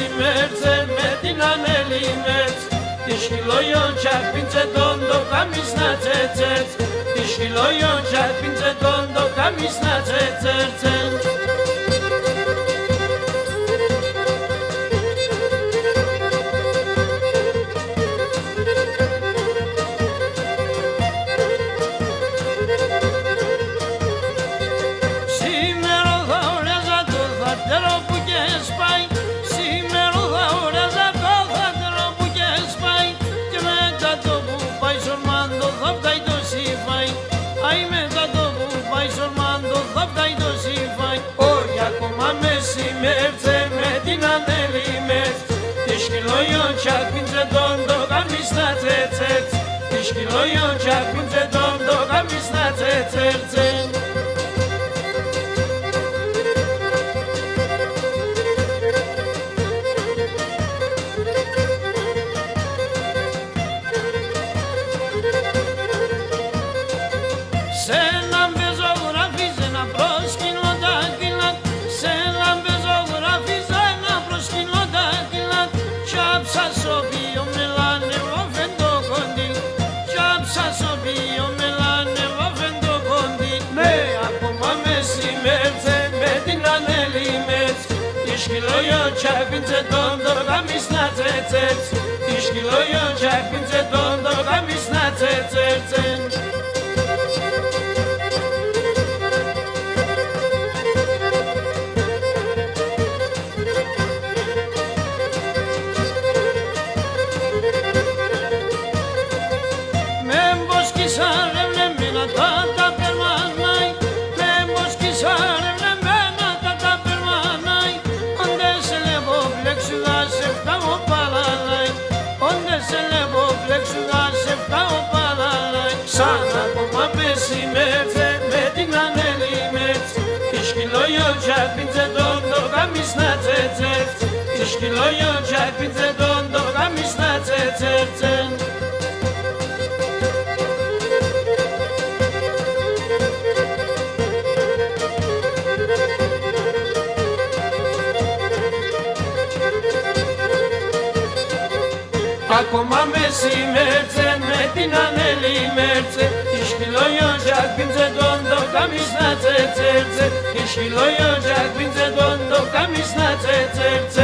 μεσημέρτσε με την ανέλη μέτς. Τη χιλόγιον τσαπίντσε τον το καμίσνα τσέτσετς. Τη χιλόγιον τσαπίντσε τον το καμίσνα τσέτσετς. Μεσημέρτσε με την ανέλη μέτς. Τη χιλόγιον τσαπίντσε τον το καμίσνα τσέτσετς. Τη χιλόγιον τσαπίντσε τον το καμίσνα τσέτσετς. Σε έναν πεζογράφη, σε ένα πρόσκυνο δάκτυλα, σε έναν πεζογράφη, σε ένα πρόσκυνο δάκτυλα, τσάψα σοπείο μελάνε βαφεν το κοντήλ, τσάψα σοπείο μελάνε βαφεν το κοντήλ. Ναι, ακόμα μεσημέρτσε με την ανέλη μέτς. Τη χιλόγιον τσαπίντσε τον το καμίσνα τσέτσετς. Τη χιλόγιον τσαπίντσε τον το καμίσνα τσέτσετς. Σαν ακόμα μεσημέρτσε με την ανέλη μέτς. Τη χιλόγιον τσαπίντσε τον το καμίσνα τσέτσετς. Τη χιλόγιον τσαπίντσε τον το καμίσνα τσέτσετς. Ακόμα μεσημέρτσε με την ανέλη μέτσε. Τη χιλόγιον τσαπίντσε τον το καμίσνα τσέτσετς. Τη χιλόγιον τσαπίντσε τον το καμίσνα τσέτσετς.